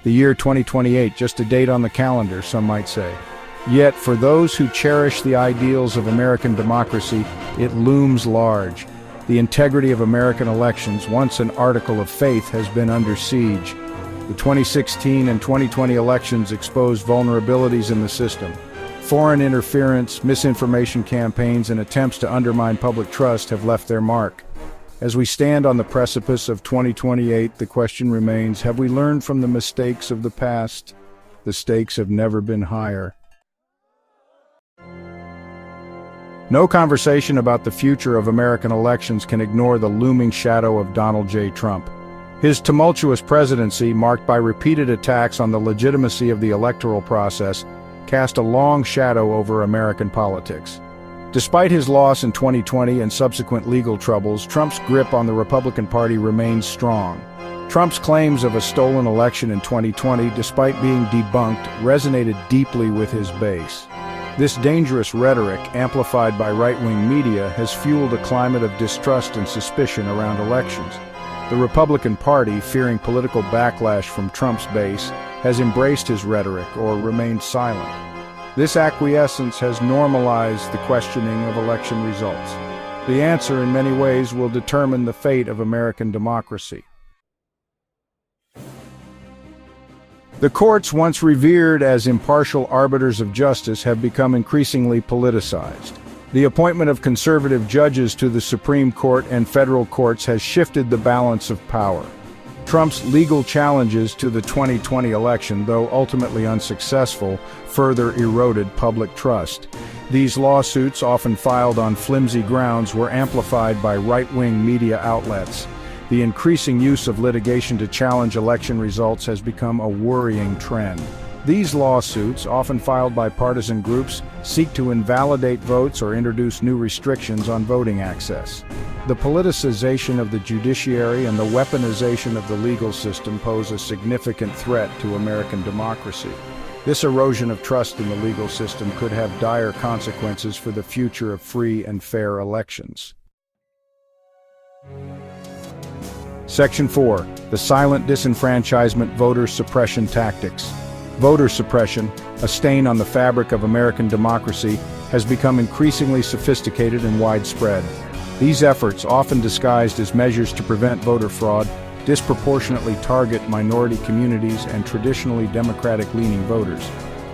The year 2028, just a date on the calendar, some might say. Yet, for those who cherish the ideals of American democracy, it looms large. The integrity of American elections, once an article of faith, has been under siege. The 2016 and 2020 elections exposed vulnerabilities in the system. Foreign interference, misinformation campaigns, and attempts to undermine public trust have left their mark. As we stand on the precipice of 2028, the question remains, have we learned from the mistakes of the past? The stakes have never been higher. No conversation about the future of American elections can ignore the looming shadow of Donald J. Trump. His tumultuous presidency, marked by repeated attacks on the legitimacy of the electoral process, cast a long shadow over American politics. Despite his loss in 2020 and subsequent legal troubles, Trump's grip on the Republican Party remains strong. Trump's claims of a stolen election in 2020, despite being debunked, resonated deeply with his base. This dangerous rhetoric, amplified by right-wing media, has fueled a climate of distrust and suspicion around elections. The Republican Party, fearing political backlash from Trump's base, has embraced his rhetoric or remained silent. This acquiescence has normalized the questioning of election results. The answer, in many ways, will determine the fate of American democracy. The courts, once revered as impartial arbiters of justice, have become increasingly politicized. The appointment of conservative judges to the Supreme Court and federal courts has shifted the balance of power. Trump's legal challenges to the 2020 election, though ultimately unsuccessful, further eroded public trust. These lawsuits, often filed on flimsy grounds, were amplified by right-wing media outlets. The increasing use of litigation to challenge election results has become a worrying trend. These lawsuits, often filed by partisan groups, seek to invalidate votes or introduce new restrictions on voting access. The politicization of the judiciary and the weaponization of the legal system pose a significant threat to American democracy. This erosion of trust in the legal system could have dire consequences for the future of free and fair elections. Section 4. The Silent Disenfranchisement Voter Suppression Tactics. Voter suppression, a stain on the fabric of American democracy, has become increasingly sophisticated and widespread. These efforts, often disguised as measures to prevent voter fraud, disproportionately target minority communities and traditionally Democratic-leaning voters.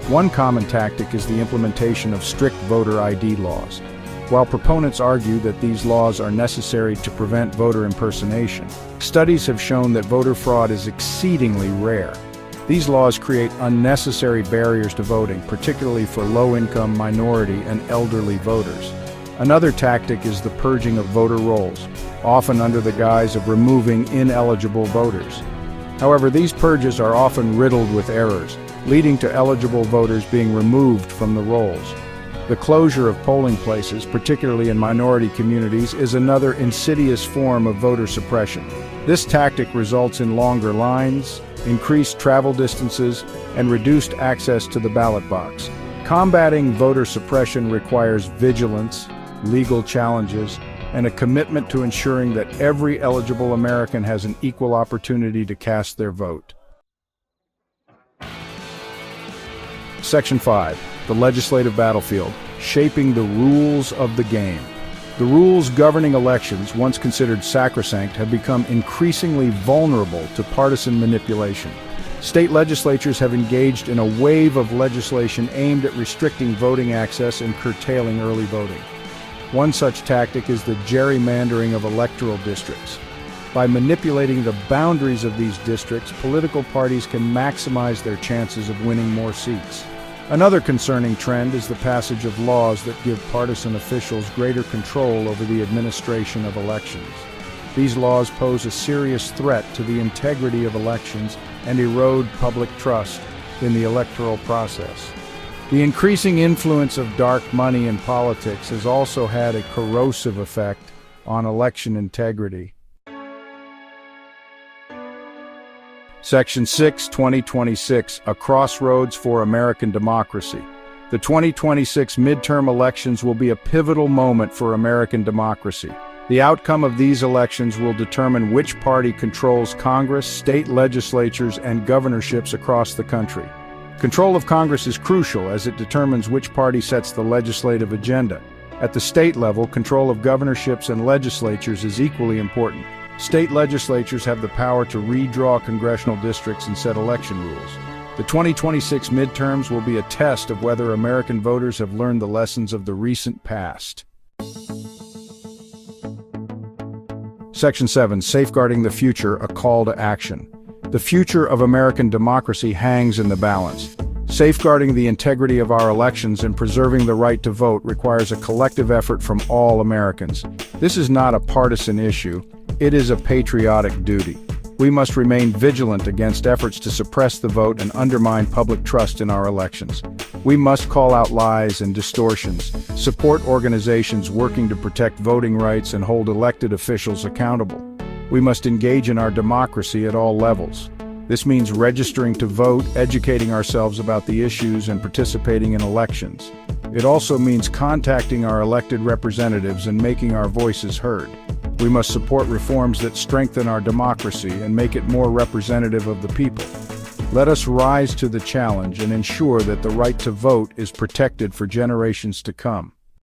One common tactic is the implementation of strict voter ID laws. While proponents argue that these laws are necessary to prevent voter impersonation, studies have shown that voter fraud is exceedingly rare. These laws create unnecessary barriers to voting, particularly for low-income, minority, and elderly voters. Another tactic is the purging of voter rolls, often under the guise of removing ineligible voters. However, these purges are often riddled with errors, leading to eligible voters being removed from the rolls. The closure of polling places, particularly in minority communities, is another insidious form of voter suppression. This tactic results in longer lines, increased travel distances, and reduced access to the ballot box. Combating voter suppression requires vigilance, legal challenges, and a commitment to ensuring that every eligible American has an equal opportunity to cast their vote. Section 5. The Legislative Battlefield, Shaping the Rules of the Game. The rules governing elections, once considered sacrosanct, have become increasingly vulnerable to partisan manipulation. State legislatures have engaged in a wave of legislation aimed at restricting voting access and curtailing early voting. One such tactic is the gerrymandering of electoral districts. By manipulating the boundaries of these districts, political parties can maximize their chances of winning more seats. Another concerning trend is the passage of laws that give partisan officials greater control over the administration of elections. These laws pose a serious threat to the integrity of elections and erode public trust in the electoral process. The increasing influence of dark money in politics has also had a corrosive effect on election integrity. Section 6, 2026, A Crossroads for American Democracy. The 2026 midterm elections will be a pivotal moment for American democracy. The outcome of these elections will determine which party controls Congress, state legislatures, and governorships across the country. Control of Congress is crucial as it determines which party sets the legislative agenda. At the state level, control of governorships and legislatures is equally important. State legislatures have the power to redraw congressional districts and set election rules. The 2026 midterms will be a test of whether American voters have learned the lessons of the recent past. Section 7. Safeguarding the future, a call to action. The future of American democracy hangs in the balance. Safeguarding the integrity of our elections and preserving the right to vote requires a collective effort from all Americans. This is not a partisan issue, it is a patriotic duty. We must remain vigilant against efforts to suppress the vote and undermine public trust in our elections. We must call out lies and distortions, support organizations working to protect voting rights, and hold elected officials accountable. We must engage in our democracy at all levels. This means registering to vote, educating ourselves about the issues, and participating in elections. It also means contacting our elected representatives and making our voices heard. We must support reforms that strengthen our democracy and make it more representative of the people. Let us rise to the challenge and ensure that the right to vote is protected for generations to come.